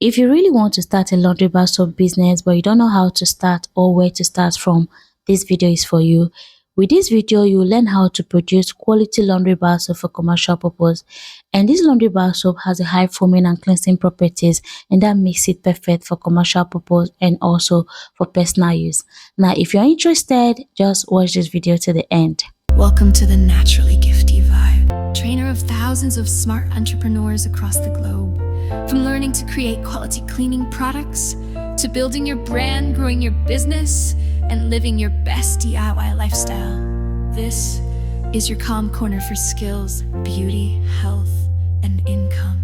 If you really want to start a laundry bar soap business but you don't know how to start or where to start from, this video is for you. With this video, you will learn how to produce quality laundry bar soap for commercial purpose. And this laundry bar soap has a high foaming and cleansing properties, and that makes it perfect for commercial purpose and also for personal use. Now, if you're interested, just watch this video to the end. Welcome to the Naturally Gifty Vibe, trainer of thousands of smart entrepreneurs across the globe. From learning to create quality cleaning products, to building your brand, growing your business, and living your best DIY lifestyle. This is your calm corner for skills, beauty, health, and income.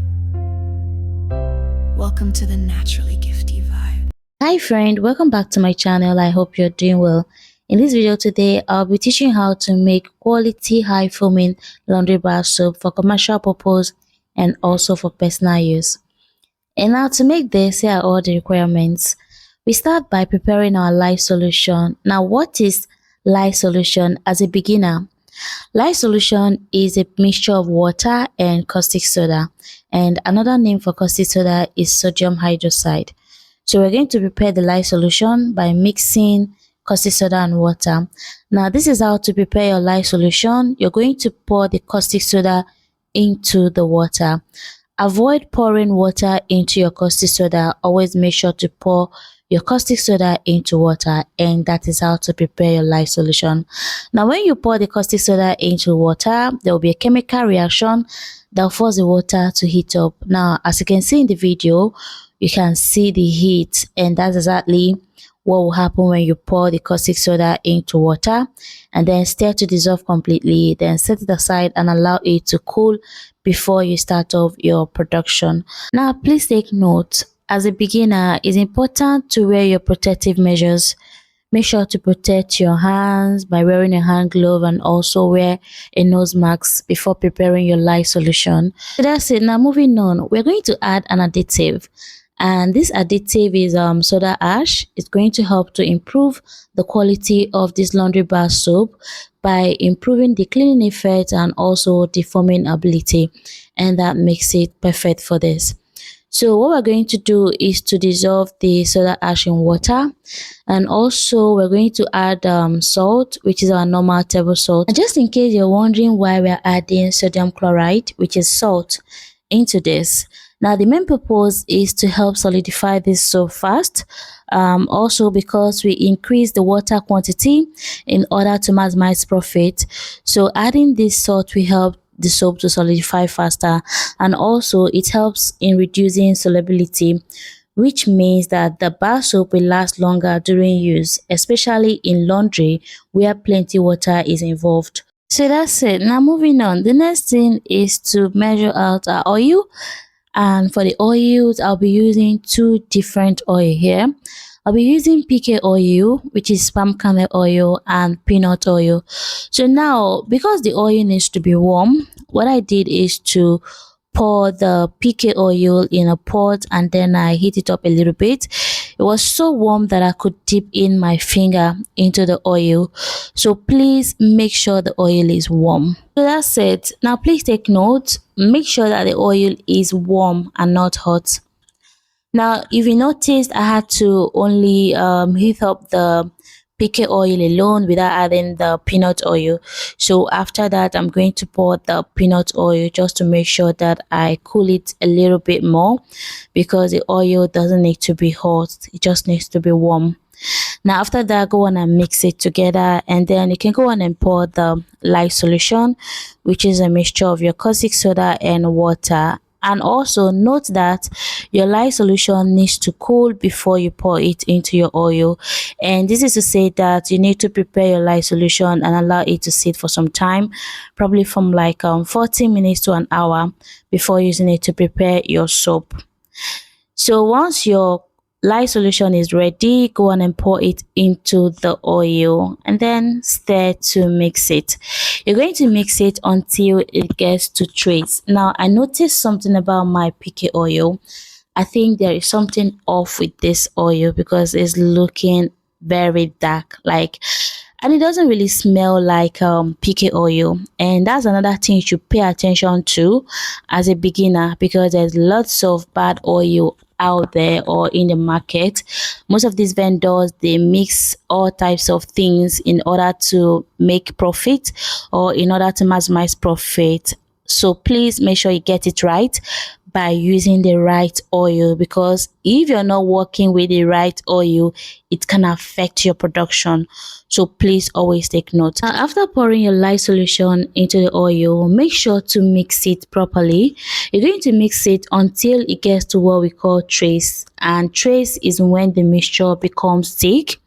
Welcome to the Naturally Gifty Vibe. Hi friend, welcome back to my channel. I hope you're doing well. In this video today, I'll be teaching how to make quality high foaming laundry bar soap for commercial purpose and also for personal use. And now to make this, here are all the requirements. We start by preparing our lye solution. Now, what is lye solution as a beginner? Lye solution is a mixture of water and caustic soda, and another name for caustic soda is sodium hydroxide. So we're going to prepare the lye solution by mixing caustic soda and water. Now, this is how to prepare your lye solution. You're going to pour the caustic soda into the water. Avoid pouring water into your caustic soda. Always make sure to pour your caustic soda into water, and that is how to prepare your lye solution. Now, when you pour the caustic soda into water, there will be a chemical reaction that will force the water to heat up. Now, as you can see in the video, you can see the heat, and that's exactly what will happen when you pour the caustic soda into water, and then stir to dissolve completely. Then set it aside and allow it to cool before you start off your production. Now, please take note, as a beginner, it's important to wear your protective measures. Make sure to protect your hands by wearing a hand glove and also wear a nose mask before preparing your lye solution. So that's it. Now, moving on, we're going to add an additive. And this additive is soda ash. It's going to help to improve the quality of this laundry bar soap by improving the cleaning effect and also the foaming ability, and that makes it perfect for this. So what we're going to do is to dissolve the soda ash in water, and also we're going to add salt, which is our normal table salt. And just in case you're wondering why we're adding sodium chloride, which is salt, into this. Now, the main purpose is to help solidify this soap fast. Also because we increase the water quantity in order to maximize profit. So adding this salt will help the soap to solidify faster, and also it helps in reducing solubility, which means that the bar soap will last longer during use, especially in laundry where plenty water is involved. So that's it. Now, moving on, the next thing is to measure out our oil. And for the oils, I'll be using two different oil here. I'll be using PK oil, which is palm kernel oil, and peanut oil. So now, because the oil needs to be warm, what I did is to pour the PK oil in a pot, and then I heat it up a little bit. It was so warm that I could dip in my finger into the oil. So please make sure the oil is warm. So that's it. Now please take note, make sure that the oil is warm and not hot. Now, if you noticed, I had to only heat up the PK oil alone without adding the peanut oil. So after that, I'm going to pour the peanut oil just to make sure that I cool it a little bit more, because the oil doesn't need to be hot, it just needs to be warm. Now after that, go on and mix it together, and then you can go on and pour the lye solution, which is a mixture of your caustic soda and water. And also note that your lye solution needs to cool before you pour it into your oil. And this is to say that you need to prepare your lye solution and allow it to sit for some time, probably from like 40 minutes to an hour before using it to prepare your soap. So once your lye solution is ready, go on and pour it into the oil and then stir to mix it. You're going to mix it until it gets to trace. Now, I noticed something about my PK oil. I think there is something off with this oil because it's looking very dark, and it doesn't really smell like PK oil. And that's another thing you should pay attention to as a beginner, because there's lots of bad oil out there or in the market. Most of these vendors, they mix all types of things in order to make profit or in order to maximize profit. So please make sure you get it right by using the right oil, because if you're not working with the right oil, it can affect your production. So please always take note. Now, after pouring your lye solution into the oil, make sure to mix it properly. You're going to mix it until it gets to what we call trace, and trace is when the mixture becomes thick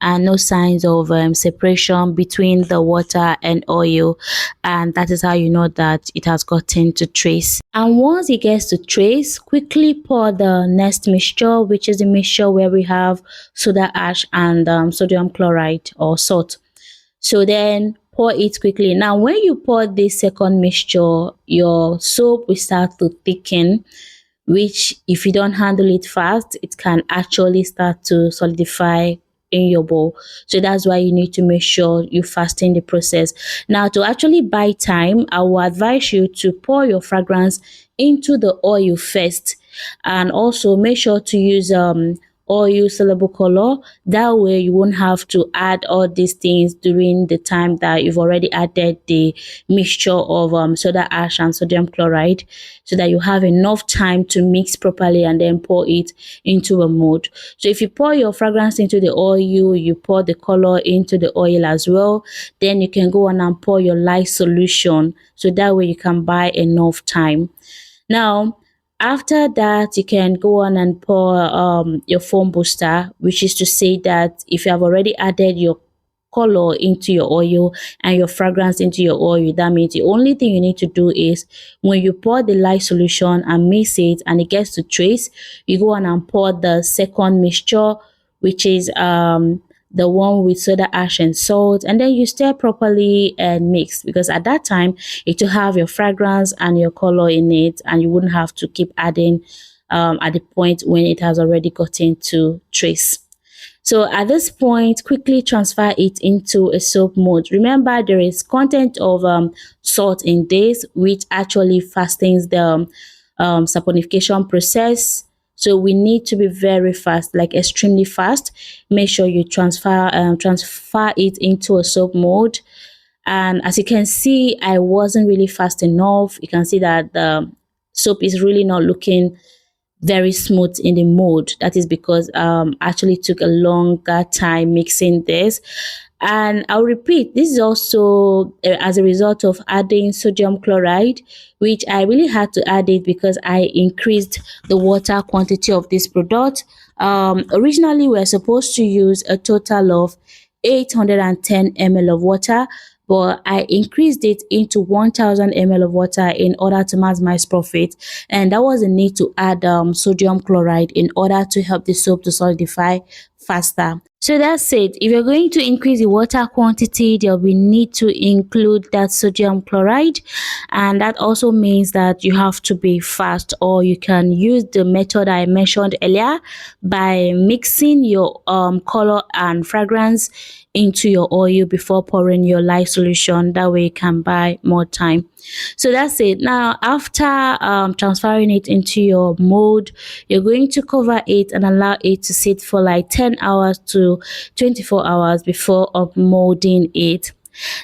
and no signs of separation between the water and oil, and that is how you know that it has gotten to trace. And once it gets to trace, quickly pour the next mixture, which is the mixture where we have soda ash and sodium chloride or salt. So then pour it quickly. Now when you pour this second mixture, your soap will start to thicken, which if you don't handle it fast, it can actually start to solidify in your bowl. So that's why you need to make sure you fasten the process. Now, to actually buy time, I will advise you to pour your fragrance into the oil first, and also make sure to use oil soluble color. That way you won't have to add all these things during the time that you've already added the mixture of soda ash and sodium chloride, so that you have enough time to mix properly and then pour it into a mold. So if you pour your fragrance into the oil, you pour the color into the oil as well, then you can go on and pour your lye solution, so that way you can buy enough time. Now, after that, you can go on and pour your foam booster, which is to say that if you have already added your color into your oil and your fragrance into your oil, that means the only thing you need to do is when you pour the lye solution and mix it and it gets to trace, you go on and pour the second mixture, which is the one with soda ash and salt, and then you stir properly and mix, because at that time it will have your fragrance and your color in it, and you wouldn't have to keep adding at the point when it has already gotten to trace. So at this point, quickly transfer it into a soap mold. Remember, there is content of salt in this, which actually fastens the saponification process. So we need to be very fast, like extremely fast. Make sure you transfer it into a soap mold. And as you can see, I wasn't really fast enough. You can see that the soap is really not looking very smooth in the mold. That is because actually took a longer time mixing this. And I'll repeat, this is also as a result of adding sodium chloride, which I really had to add it because I increased the water quantity of this product. Originally we were supposed to use a total of 810 ml of water, but I increased it into 1000 ml of water in order to maximize profit. And that was a need to add sodium chloride in order to help the soap to solidify faster. So that's it. If you're going to increase the water quantity, there will be need to include that sodium chloride, and that also means that you have to be fast, or you can use the method I mentioned earlier by mixing your color and fragrance into your oil before pouring your lye solution. That way you can buy more time. So that's it. Now after transferring it into your mold, you're going to cover it and allow it to sit for like 10 hours to 24 hours before upmolding it.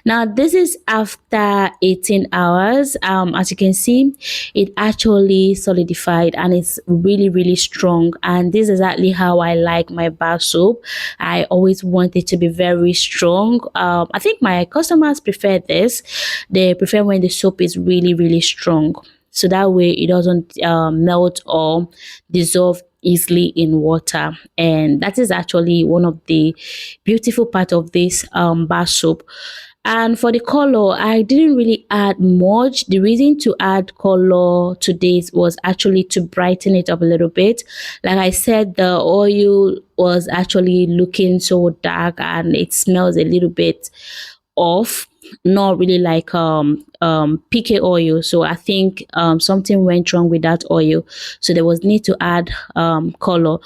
Now this is after 18 hours. As you can see, it actually solidified and it's really strong, and this is exactly how I like my bar soap. I always want it to be very strong. I think my customers prefer this. They prefer when the soap is really strong, so that way it doesn't melt or dissolve easily in water. And that is actually one of the beautiful part of this bar soap. And for the color, I didn't really add much. The reason to add color to this was actually to brighten it up a little bit. Like I said, the oil was actually looking so dark and it smells a little bit off, not really like PK oil. So I think something went wrong with that oil, so there was need to add color.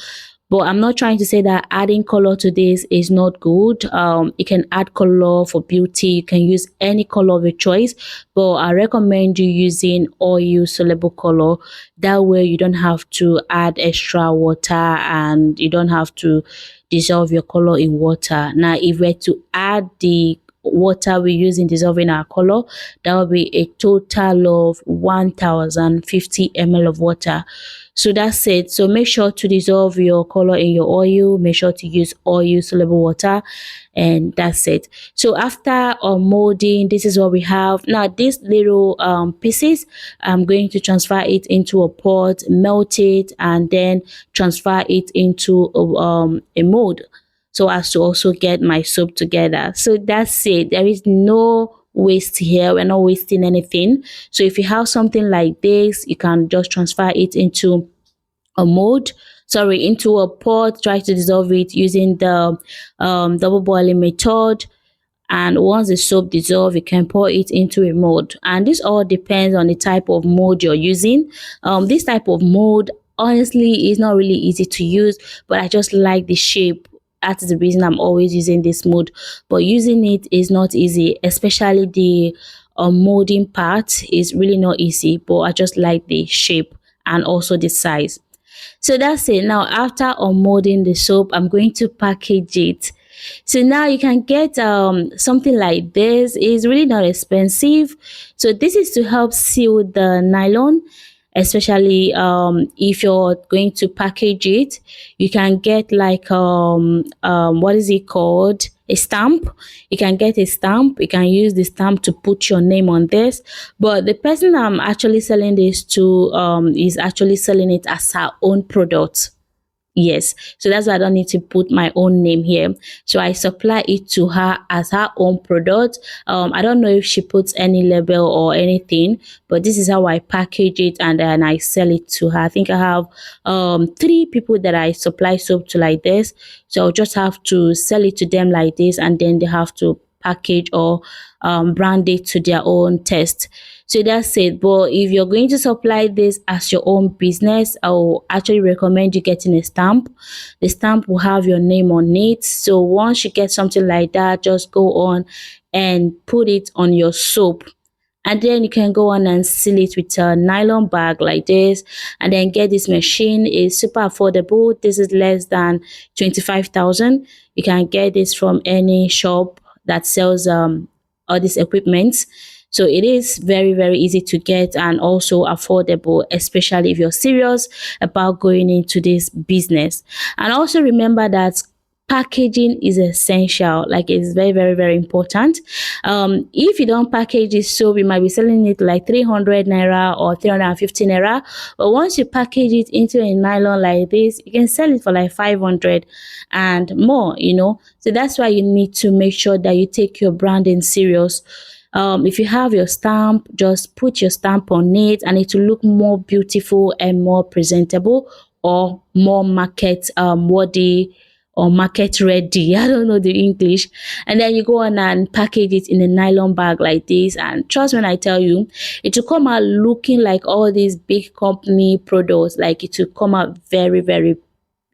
But I'm not trying to say that adding color to this is not good. You can add color for beauty. You can use any color of your choice, but I recommend you using oil soluble color. That way you don't have to add extra water and you don't have to dissolve your color in water. Now, if we're to add the water we use in dissolving our color, that will be a total of 1050 ml of water. So that's it. So make sure to dissolve your color in your oil. Make sure to use oil soluble water, and that's it. So after molding, this is what we have. Now these little pieces, I'm going to transfer it into a pot, melt it, and then transfer it into a mold, so as to also get my soap together. So that's it. There is no waste here. We're not wasting anything. So if you have something like this, you can just transfer it into a mold, sorry, into a pot. Try to dissolve it using the double boiling method, and once the soap dissolves, you can pour it into a mold. And this all depends on the type of mold you're using. This type of mold honestly is not really easy to use, but I just like the shape. That is the reason I'm always using this mold. But using it is not easy, especially the molding part is really not easy, but I just like the shape and also the size. So that's it. Now, after unmolding the soap, I'm going to package it. So now you can get something like this. It's really not expensive. So this is to help seal the nylon, especially if you're going to package it. You can get like what is it called, a stamp. You can get a stamp. You can use the stamp to put your name on this. But the person I'm actually selling this to is actually selling it as her own product. Yes, so that's why I don't need to put my own name here. So I supply it to her as her own product. I don't know if she puts any label or anything, but this is how I package it and then I sell it to her. I think I have three people that I supply soap to like this. So I'll just have to sell it to them like this, and then they have to package or brand it to their own taste. So that's it. But if you're going to supply this as your own business, I will actually recommend you getting a stamp. The stamp will have your name on it. So once you get something like that, just go on and put it on your soap. And then you can go on and seal it with a nylon bag like this, and then get this machine. It's super affordable. This is less than 25,000. You can get this from any shop that sells all these equipments. So it is very, very easy to get and also affordable, especially if you're serious about going into this business. And also remember that packaging is essential. Like, it's very, very, very important. If you don't package this soap, you might be selling it like 300 naira or 350 naira, but once you package it into a nylon like this, you can sell it for like 500 and more, you know. So that's why you need to make sure that you take your branding serious. If you have your stamp, just put your stamp on it and it will look more beautiful and more presentable, or more market worthy or market ready. I don't know the English. And then you go on and package it in a nylon bag like this. And trust when I tell you, it will come out looking like all these big company products. Like, it will come out very, very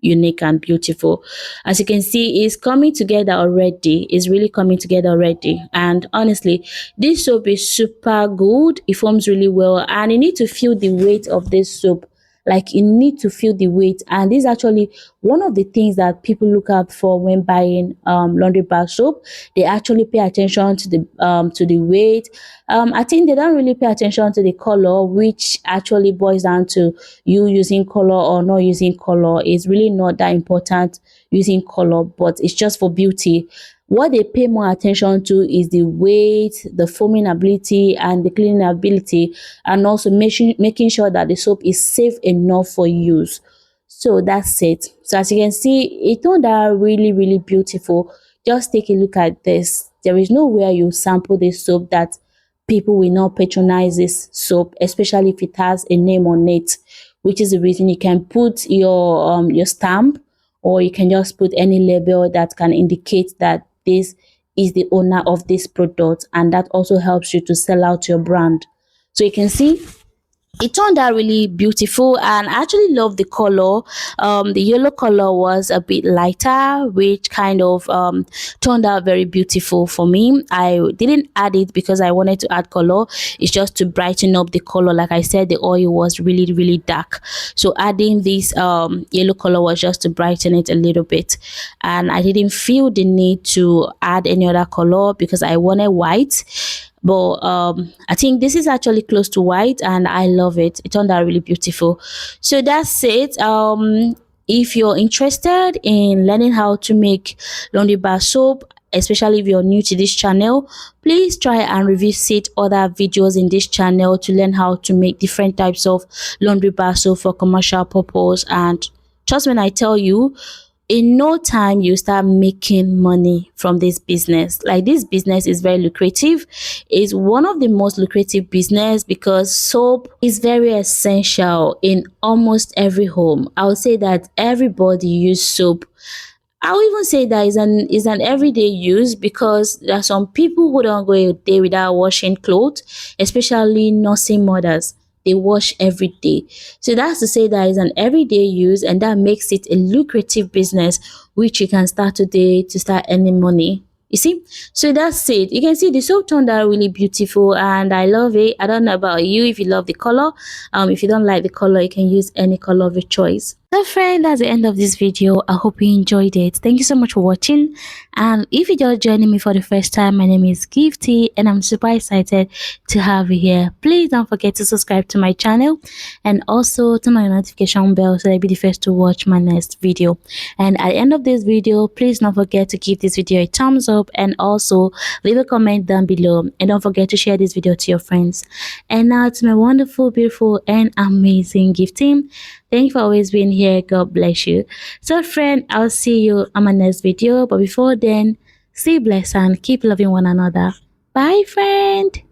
unique and beautiful. As you can see, it's coming together already. It's really coming together already. And honestly, this soap is super good. It forms really well, and you need to feel the weight of this soap. Like, you need to feel the weight, and this is actually one of the things that people look out for when buying laundry bar soap. They actually pay attention to the weight. I think they don't really pay attention to the color, which actually boils down to you using color or not using color. It's really not that important using color, but it's just for beauty. What they pay more attention to is the weight, the foaming ability, and the cleaning ability, and also making sure that the soap is safe enough for use. So that's it. So as you can see, it turned out really, really beautiful. Just take a look at this. There is nowhere you sample this soap that people will not patronize this soap, especially if it has a name on it, which is the reason you can put your stamp, or you can just put any label that can indicate that this is the owner of this product, and that also helps you to sell out your brand. So you can see it turned out really beautiful, and I actually love the color. The yellow color was a bit lighter, which kind of turned out very beautiful for me. I didn't add it because I wanted to add color. It's just to brighten up the color. Like I said, the oil was really dark, so adding this yellow color was just to brighten it a little bit. And I didn't feel the need to add any other color because I wanted white. But I think this is actually close to white, and I love it. It turned out really beautiful. So that's it. If you're interested in learning how to make laundry bar soap, especially if you're new to this channel, please try and revisit other videos in this channel to learn how to make different types of laundry bar soap for commercial purpose. And trust me when I tell you, in no time you start making money from this business. Like, this business is very lucrative. It's one of the most lucrative business because soap is very essential in almost every home. I would say that everybody use soap. I will even say that is an everyday use, because there are some people who don't go a day without washing clothes, especially nursing mothers. They wash every day. So that's to say that is an everyday use, and that makes it a lucrative business which you can start today to start earning money. You see? So that's it. You can see the soap turned out really beautiful, and I love it. I don't know about you if you love the color. If you don't like the color, you can use any color of your choice. So friend, that's the end of this video. I hope you enjoyed it. Thank you so much for watching. And if you're just joining me for the first time, my name is Gifty, and I'm super excited to have you here. Please don't forget to subscribe to my channel, and also turn on your notification bell so that you'll be the first to watch my next video. And at the end of this video, please don't forget to give this video a thumbs up, and also leave a comment down below, and don't forget to share this video to your friends. And now to my wonderful, beautiful, and amazing gift team, thank you for always being here. God bless you. So friend, I'll see you on my next video, but before then, stay blessed and keep loving one another. Bye friend.